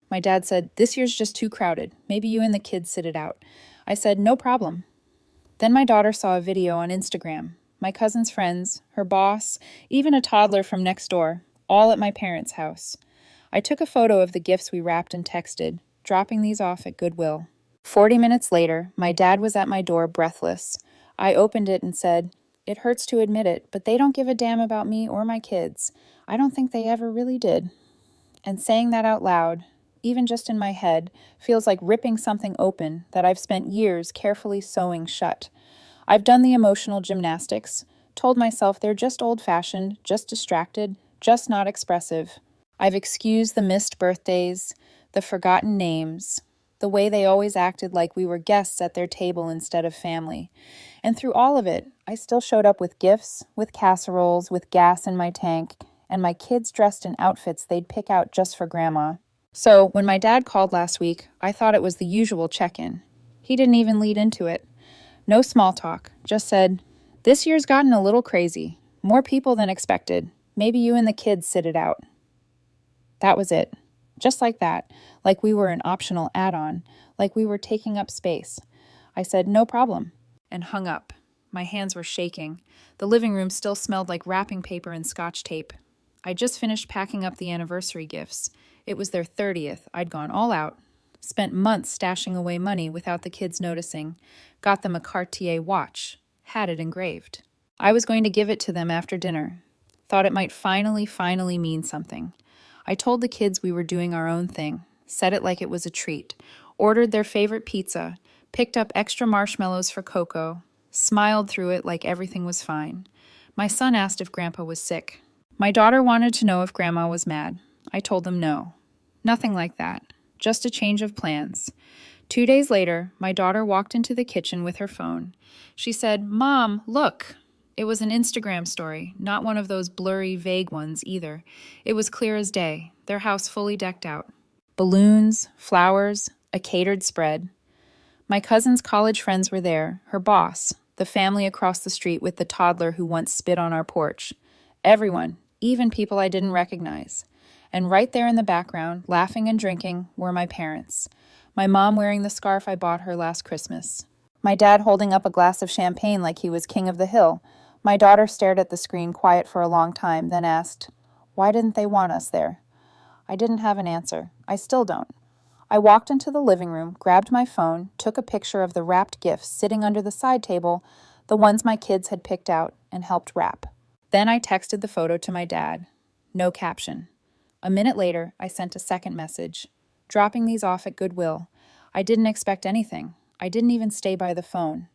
My dad said, "This year's just too crowded. Maybe you and the kids sit it out." I said, "No problem." Then my daughter saw a video on Instagram. My cousin's friends, her boss, even a toddler from next door, all at my parents' house. I took a photo of the gifts we wrapped and texted, dropping these off at Goodwill. 40 minutes later, my dad was at my door breathless. I opened it and said, "It hurts to admit it, but they don't give a damn about me or my kids. I don't think they ever really did." And saying that out loud, even just in my head, feels like ripping something open that I've spent years carefully sewing shut. I've done the emotional gymnastics, told myself they're just old-fashioned, just distracted, just not expressive. I've excused the missed birthdays, the forgotten names, the way they always acted like we were guests at their table instead of family. And through all of it, I still showed up with gifts, with casseroles, with gas in my tank, and my kids dressed in outfits they'd pick out just for Grandma. So, when my dad called last week, I thought it was the usual check-in. He didn't even lead into it. No small talk, just said, "This year's gotten a little crazy. More people than expected. Maybe you and the kids sit it out." That was it. Just like that, like we were an optional add-on, like we were taking up space. I said, "No problem," and hung up. My hands were shaking. The living room still smelled like wrapping paper and Scotch tape. I just finished packing up the anniversary gifts. It was their 30th. I'd gone all out. Spent months stashing away money without the kids noticing. Got them a Cartier watch. Had it engraved. I was going to give it to them after dinner. Thought it might finally mean something. I told the kids we were doing our own thing. Said it like it was a treat. Ordered their favorite pizza. Picked up extra marshmallows for Coco. Smiled through it like everything was fine. My son asked if Grandpa was sick. My daughter wanted to know if Grandma was mad. I told them no. Nothing like that. Just a change of plans. 2 days later, my daughter walked into the kitchen with her phone. She said, "Mom, look." It was an Instagram story, not one of those blurry, vague ones either. It was clear as day, their house fully decked out. Balloons, flowers, a catered spread. My cousin's college friends were there, her boss, the family across the street with the toddler who once spit on our porch. Everyone, even people I didn't recognize. And right there in the background, laughing and drinking, were my parents. My mom wearing the scarf I bought her last Christmas. My dad holding up a glass of champagne like he was king of the hill. My daughter stared at the screen quiet for a long time, then asked, "Why didn't they want us there?" I didn't have an answer. I still don't. I walked into the living room, grabbed my phone, took a picture of the wrapped gifts sitting under the side table, the ones my kids had picked out, and helped wrap. Then I texted the photo to my dad. No caption. A minute later, I sent a second message. Dropping these off at Goodwill. I didn't expect anything. I didn't even stay by the phone.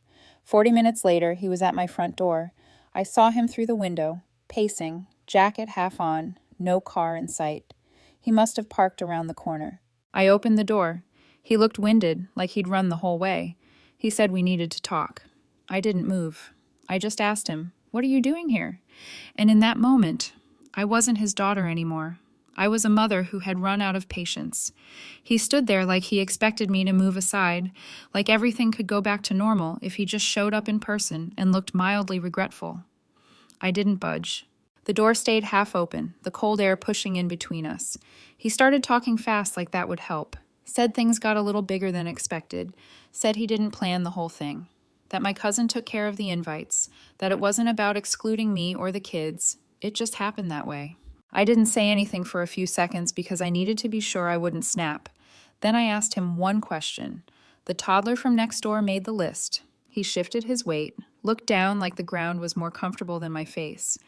40 minutes later, he was at my front door. I saw him through the window, pacing, jacket half on, no car in sight. He must have parked around the corner. I opened the door. He looked winded, like he'd run the whole way. He said we needed to talk. I didn't move. I just asked him, "What are you doing here?" And in that moment, I wasn't his daughter anymore. I was a mother who had run out of patience. He stood there like he expected me to move aside, like everything could go back to normal if he just showed up in person and looked mildly regretful. I didn't budge. The door stayed half open, the cold air pushing in between us. He started talking fast like that would help. Said things got a little bigger than expected. Said he didn't plan the whole thing. That my cousin took care of the invites. That it wasn't about excluding me or the kids. It just happened that way. I didn't say anything for a few seconds because I needed to be sure I wouldn't snap. Then I asked him one question. The toddler from next door made the list. He shifted his weight, looked down like the ground was more comfortable than my face.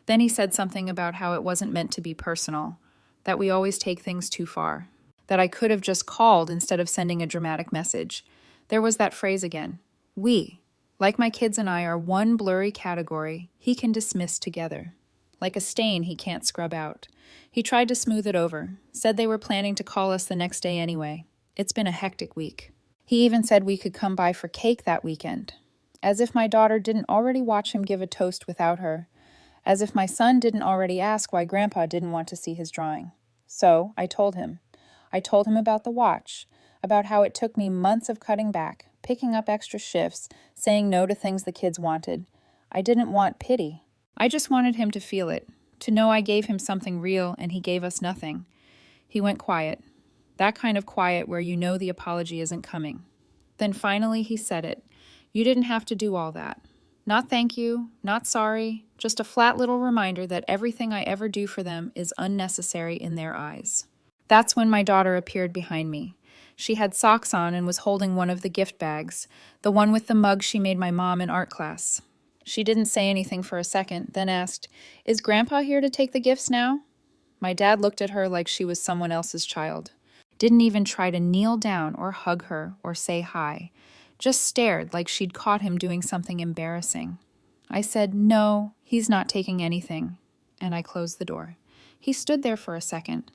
Then he said something about how it wasn't meant to be personal, that we always take things too far, that I could have just called instead of sending a dramatic message. There was that phrase again. We, like my kids and I, are one blurry category he can dismiss together. Like a stain he can't scrub out. He tried to smooth it over, said they were planning to call us the next day anyway. It's been a hectic week. He even said we could come by for cake that weekend. As if my daughter didn't already watch him give a toast without her. As if my son didn't already ask why Grandpa didn't want to see his drawing. So I told him. I told him about the watch, about how it took me months of cutting back, picking up extra shifts, saying no to things the kids wanted. I didn't want pity. I just wanted him to feel it, to know I gave him something real and he gave us nothing. He went quiet. That kind of quiet where you know the apology isn't coming. Then finally he said it. You didn't have to do all that. Not thank you, not sorry, just a flat little reminder that everything I ever do for them is unnecessary in their eyes. That's when my daughter appeared behind me. She had socks on and was holding one of the gift bags, the one with the mug she made my mom in art class. She didn't say anything for a second, then asked, "Is Grandpa here to take the gifts now?" My dad looked at her like she was someone else's child. Didn't even try to kneel down or hug her or say hi. Just stared like she'd caught him doing something embarrassing. I said, "No, he's not taking anything," and I closed the door. He stood there for a second.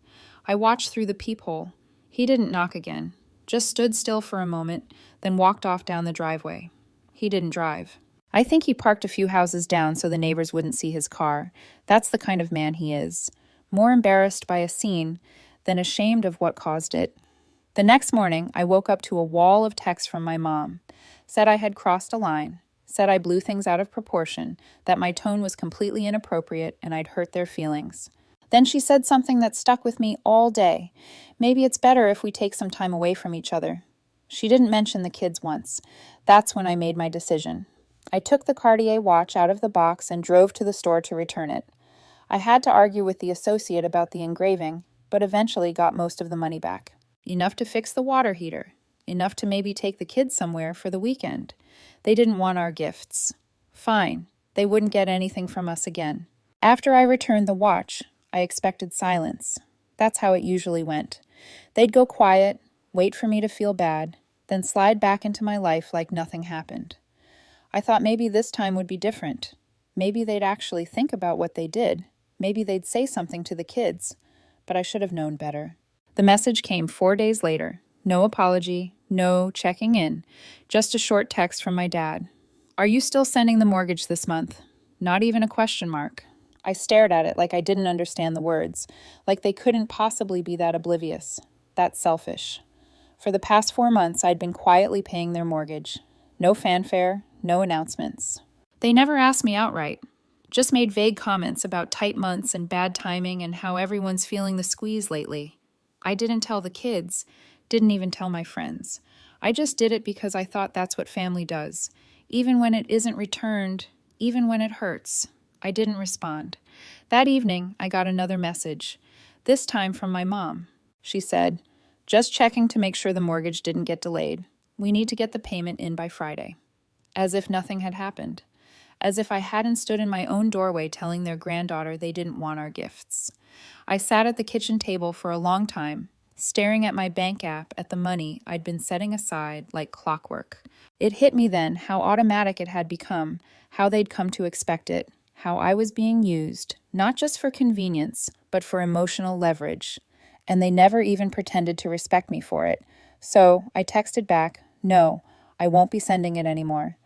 I watched through the peephole. He didn't knock again, just stood still for a moment, then walked off down the driveway. He didn't drive. I think he parked a few houses down so the neighbors wouldn't see his car. That's the kind of man he is. More embarrassed by a scene than ashamed of what caused it. The next morning, I woke up to a wall of texts from my mom. Said I had crossed a line, said I blew things out of proportion, that my tone was completely inappropriate and I'd hurt their feelings. Then she said something that stuck with me all day. Maybe it's better if we take some time away from each other. She didn't mention the kids once. That's when I made my decision. I took the Cartier watch out of the box and drove to the store to return it. I had to argue with the associate about the engraving, but eventually got most of the money back. Enough to fix the water heater. Enough to maybe take the kids somewhere for the weekend. They didn't want our gifts. Fine. They wouldn't get anything from us again. After I returned the watch, I expected silence. That's how it usually went. They'd go quiet, wait for me to feel bad, then slide back into my life like nothing happened. I thought maybe this time would be different. Maybe they'd actually think about what they did. Maybe they'd say something to the kids. But I should have known better. The message came 4 days later. No apology, no checking in, just a short text from my dad. "Are you still sending the mortgage this month?" Not even a question mark. I stared at it like I didn't understand the words, like they couldn't possibly be that oblivious, that selfish. For the past 4 months, I'd been quietly paying their mortgage. No fanfare, no announcements. They never asked me outright, just made vague comments about tight months and bad timing and how everyone's feeling the squeeze lately. I didn't tell the kids, didn't even tell my friends. I just did it because I thought that's what family does. Even when it isn't returned, even when it hurts. I didn't respond. That evening, I got another message, this time from my mom. She said, "Just checking to make sure the mortgage didn't get delayed. We need to get the payment in by Friday." As if nothing had happened. As if I hadn't stood in my own doorway telling their granddaughter they didn't want our gifts. I sat at the kitchen table for a long time, staring at my bank app at the money I'd been setting aside like clockwork. It hit me then how automatic it had become, how they'd come to expect it, how I was being used, not just for convenience, but for emotional leverage. And they never even pretended to respect me for it. So I texted back, "No, I won't be sending it anymore."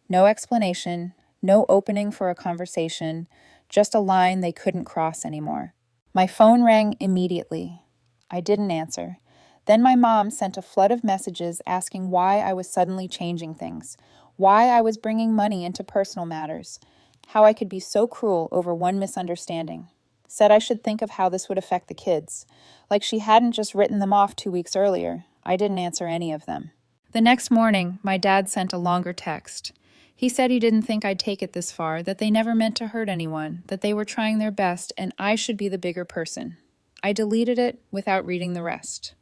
No explanation, no opening for a conversation, just a line they couldn't cross anymore. My phone rang immediately. I didn't answer. Then my mom sent a flood of messages asking why I was suddenly changing things, why I was bringing money into personal matters, how I could be so cruel over one misunderstanding. Said I should think of how this would affect the kids. Like she hadn't just written them off 2 weeks earlier. I didn't answer any of them. The next morning, my dad sent a longer text. He said he didn't think I'd take it this far, that they never meant to hurt anyone, that they were trying their best, and I should be the bigger person. I deleted it without reading the rest.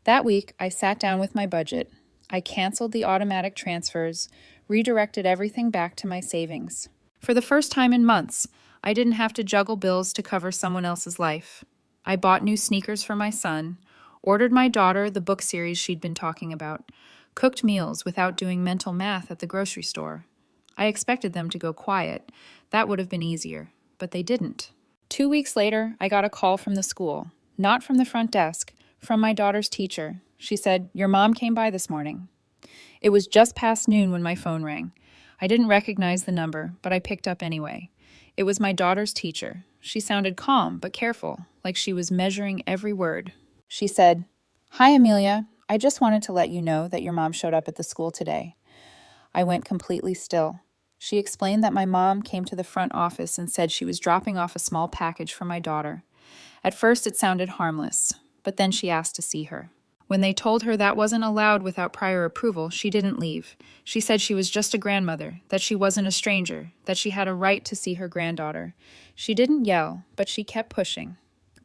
That week, I sat down with my budget. I canceled the automatic transfers, redirected everything back to my savings. For the first time in months, I didn't have to juggle bills to cover someone else's life. I bought new sneakers for my son, ordered my daughter the book series she'd been talking about, cooked meals without doing mental math at the grocery store. I expected them to go quiet. That would have been easier, but they didn't. 2 weeks later, I got a call from the school. Not from the front desk, from my daughter's teacher. She said, "Your mom came by this morning." It was just past noon when my phone rang. I didn't recognize the number, but I picked up anyway. It was my daughter's teacher. She sounded calm but careful, like she was measuring every word. She said, "Hi, Amelia. I just wanted to let you know that your mom showed up at the school today." I went completely still. She explained that my mom came to the front office and said she was dropping off a small package for my daughter. At first, it sounded harmless. but then she asked to see her. When they told her that wasn't allowed without prior approval, she didn't leave. She said she was just a grandmother, that she wasn't a stranger, that she had a right to see her granddaughter. She didn't yell, but she kept pushing.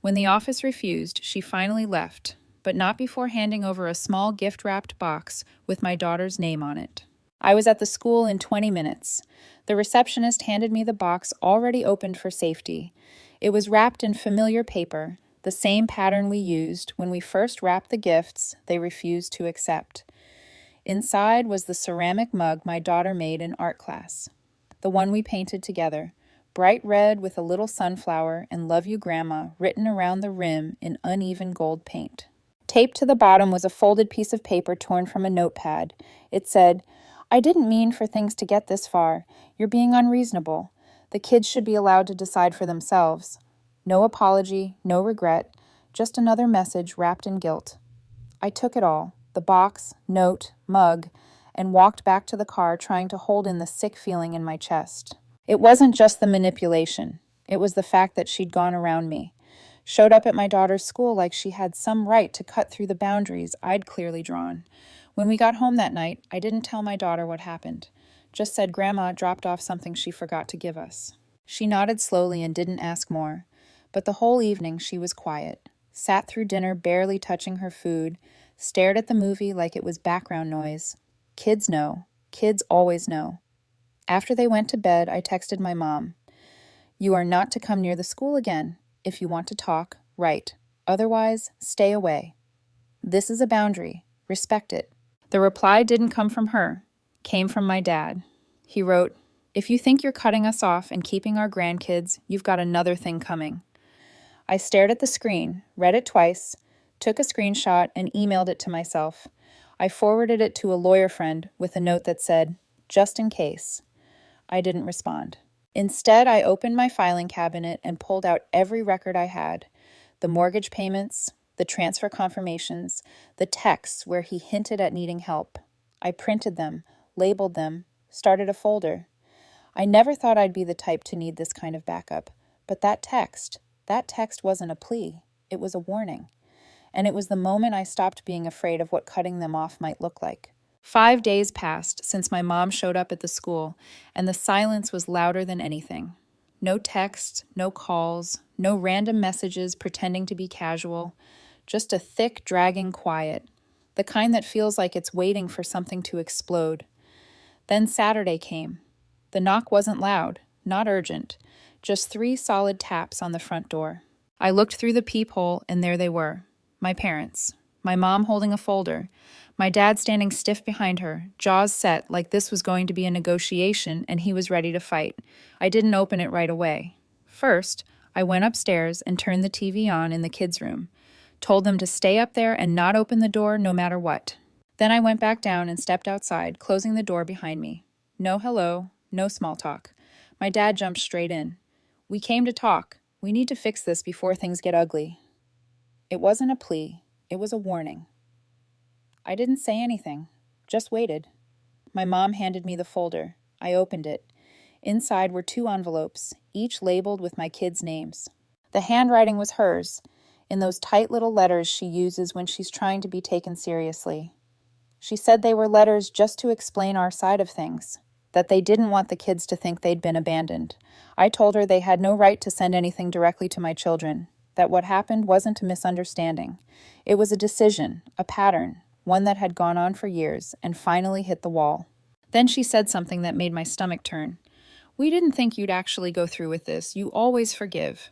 When the office refused, she finally left, but not before handing over a small gift-wrapped box with my daughter's name on it. I was at the school in 20 minutes. The receptionist handed me the box already opened for safety. It was wrapped in familiar paper, the same pattern we used when we first wrapped the gifts they refused to accept. Inside was the ceramic mug my daughter made in art class, the one we painted together, bright red with a little sunflower and "Love You, Grandma" written around the rim in uneven gold paint. Taped to the bottom was a folded piece of paper torn from a notepad. It said, "I didn't mean for things to get this far. You're being unreasonable. The kids should be allowed to decide for themselves. No apology, no regret, just another message wrapped in guilt." I took it all, the box, note, mug, and walked back to the car trying to hold in the sick feeling in my chest. It wasn't just the manipulation. It was the fact that she'd gone around me. Showed up at my daughter's school like she had some right to cut through the boundaries I'd clearly drawn. When we got home that night, I didn't tell my daughter what happened. Just said Grandma dropped off something she forgot to give us. She nodded slowly and didn't ask more. But the whole evening she was quiet, sat through dinner barely touching her food, stared at the movie like it was background noise. Kids know. Kids always know. After they went to bed, I texted my mom. "You are not to come near the school again. If you want to talk, write. Otherwise, stay away. This is a boundary. Respect it." The reply didn't come from her. Came from my dad. He wrote, "If you think you're cutting us off and keeping our grandkids, you've got another thing coming." I stared at the screen, read it twice, took a screenshot, and emailed it to myself. I forwarded it to a lawyer friend with a note that said, "Just in case." I didn't respond. Instead, I opened my filing cabinet and pulled out every record I had. The mortgage payments, the transfer confirmations, the texts where he hinted at needing help. I printed them, labeled them, started a folder. I never thought I'd be the type to need this kind of backup, but that text wasn't a plea. It was a warning. And it was the moment I stopped being afraid of what cutting them off might look like. 5 days passed since my mom showed up at the school, and the silence was louder than anything. No texts, no calls, no random messages pretending to be casual, just a thick, dragging quiet, the kind that feels like it's waiting for something to explode. Then Saturday came. The knock wasn't loud, not urgent, just 3 solid taps on the front door. I looked through the peephole, and there they were, my parents. My mom holding a folder, my dad standing stiff behind her, jaws set like this was going to be a negotiation and he was ready to fight. I didn't open it right away. First, I went upstairs and turned the TV on in the kids' room, told them to stay up there and not open the door no matter what. Then I went back down and stepped outside, closing the door behind me. No hello, no small talk. My dad jumped straight in. "We came to talk. We need to fix this before things get ugly." It wasn't a plea. It was a warning. I didn't say anything, just waited. My mom handed me the folder. I opened it. Inside were 2 envelopes, each labeled with my kids' names. The handwriting was hers, in those tight little letters she uses when she's trying to be taken seriously. She said they were letters just to explain our side of things, that they didn't want the kids to think they'd been abandoned. I told her they had no right to send anything directly to my children, that what happened wasn't a misunderstanding. It was a decision, a pattern, one that had gone on for years and finally hit the wall. Then she said something that made my stomach turn. "We didn't think you'd actually go through with this. You always forgive."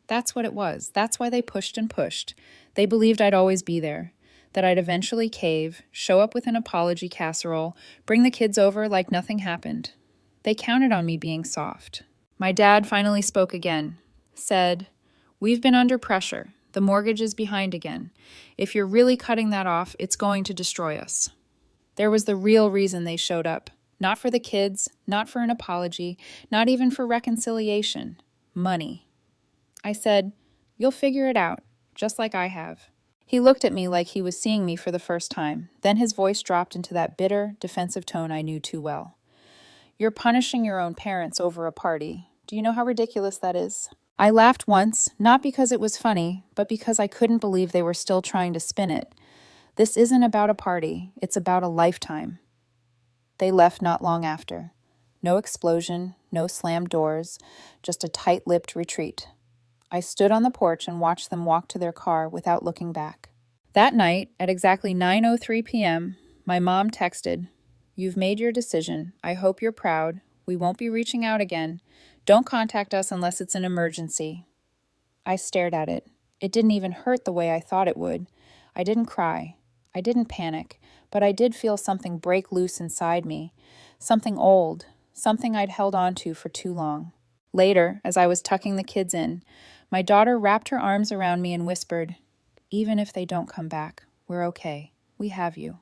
That's what it was. That's why they pushed and pushed. They believed I'd always be there, that I'd eventually cave, show up with an apology casserole, bring the kids over like nothing happened. They counted on me being soft. My dad finally spoke again, said, "We've been under pressure. The mortgage is behind again. If you're really cutting that off, it's going to destroy us." There was the real reason they showed up. Not for the kids, not for an apology, not even for reconciliation. Money. I said, "You'll figure it out, just like I have." He looked at me like he was seeing me for the first time. Then his voice dropped into that bitter, defensive tone I knew too well. "You're punishing your own parents over a party. Do you know how ridiculous that is?" I laughed once, not because it was funny, but because I couldn't believe they were still trying to spin it. This isn't about a party, it's about a lifetime. They left not long after. No explosion, no slammed doors, just a tight-lipped retreat. I stood on the porch and watched them walk to their car without looking back. That night, at exactly 9:03 p.m., my mom texted, "You've made your decision. I hope you're proud. We won't be reaching out again. Don't contact us unless it's an emergency." I stared at it. It didn't even hurt the way I thought it would. I didn't cry. I didn't panic, but I did feel something break loose inside me. Something old, something I'd held on to for too long. Later, as I was tucking the kids in, my daughter wrapped her arms around me and whispered, "Even if they don't come back, we're okay. We have you."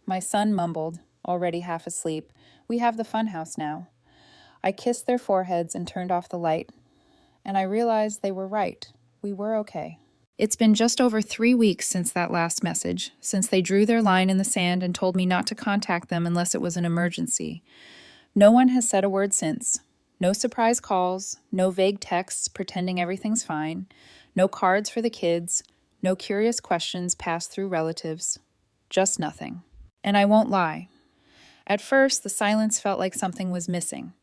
My son mumbled, already half asleep, "We have the funhouse now." I kissed their foreheads and turned off the light, and I realized they were right. We were okay. It's been just over 3 weeks since that last message, since they drew their line in the sand and told me not to contact them unless it was an emergency. No one has said a word since. No surprise calls, no vague texts pretending everything's fine, no cards for the kids, no curious questions passed through relatives. Just nothing. And I won't lie. At first, the silence felt like something was missing.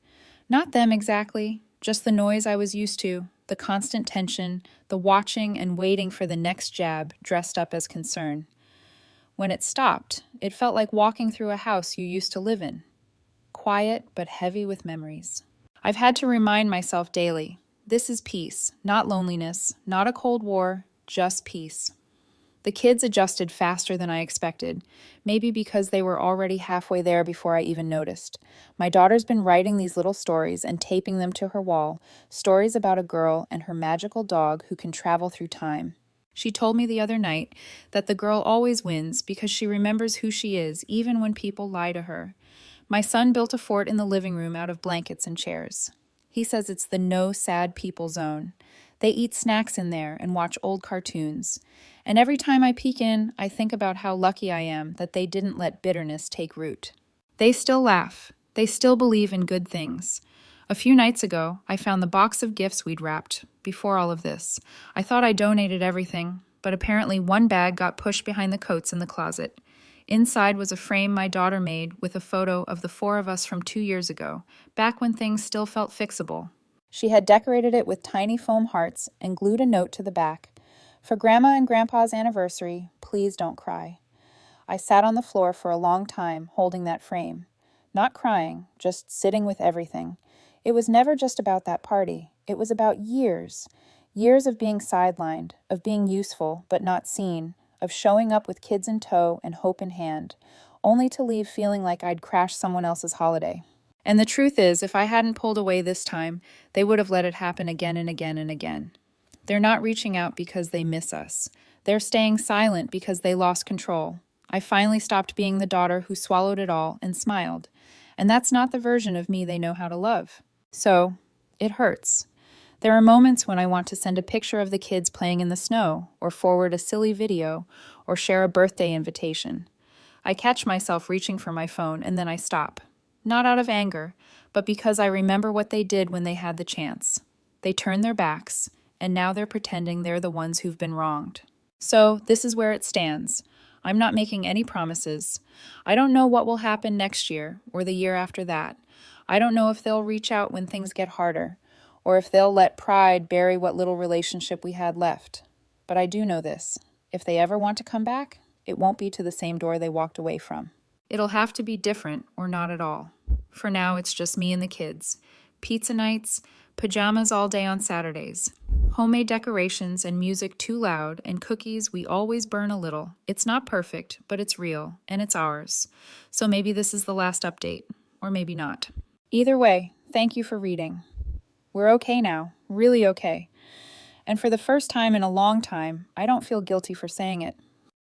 Not them exactly, just the noise I was used to, the constant tension, the watching and waiting for the next jab dressed up as concern. When it stopped, it felt like walking through a house you used to live in. Quiet but heavy with memories. I've had to remind myself daily, this is peace, not loneliness, not a Cold War, just peace. The kids adjusted faster than I expected, maybe because they were already halfway there before I even noticed. My daughter's been writing these little stories and taping them to her wall, stories about a girl and her magical dog who can travel through time. She told me the other night that the girl always wins because she remembers who she is, even when people lie to her. My son built a fort in the living room out of blankets and chairs. He says it's the no sad people zone. They eat snacks in there and watch old cartoons. And every time I peek in, I think about how lucky I am that they didn't let bitterness take root. They still laugh. They still believe in good things. A few nights ago, I found the box of gifts we'd wrapped before all of this. I thought I donated everything, but apparently one bag got pushed behind the coats in the closet. Inside was a frame my daughter made with a photo of the 4 of us from 2 years ago, back when things still felt fixable. She had decorated it with tiny foam hearts and glued a note to the back. "For Grandma and Grandpa's anniversary, please don't cry." I sat on the floor for a long time, holding that frame. Not crying, just sitting with everything. It was never just about that party. It was about years. Years of being sidelined, of being useful but not seen, of showing up with kids in tow and hope in hand, only to leave feeling like I'd crashed someone else's holiday. And the truth is, if I hadn't pulled away this time, they would have let it happen again and again and again. They're not reaching out because they miss us. They're staying silent because they lost control. I finally stopped being the daughter who swallowed it all and smiled. And that's not the version of me they know how to love. So, it hurts. There are moments when I want to send a picture of the kids playing in the snow, or forward a silly video, or share a birthday invitation. I catch myself reaching for my phone and then I stop. Not out of anger, but because I remember what they did when they had the chance. They turned their backs, and now they're pretending they're the ones who've been wronged. So, this is where it stands. I'm not making any promises. I don't know what will happen next year, or the year after that. I don't know if they'll reach out when things get harder, or if they'll let pride bury what little relationship we had left. But I do know this. If they ever want to come back, it won't be to the same door they walked away from. It'll have to be different, or not at all. For now, it's just me and the kids. Pizza nights, pajamas all day on Saturdays. Homemade decorations and music too loud, and cookies we always burn a little. It's not perfect, but it's real, and it's ours. So maybe this is the last update, or maybe not. Either way, thank you for reading. We're okay now, really okay. And for the first time in a long time, I don't feel guilty for saying it.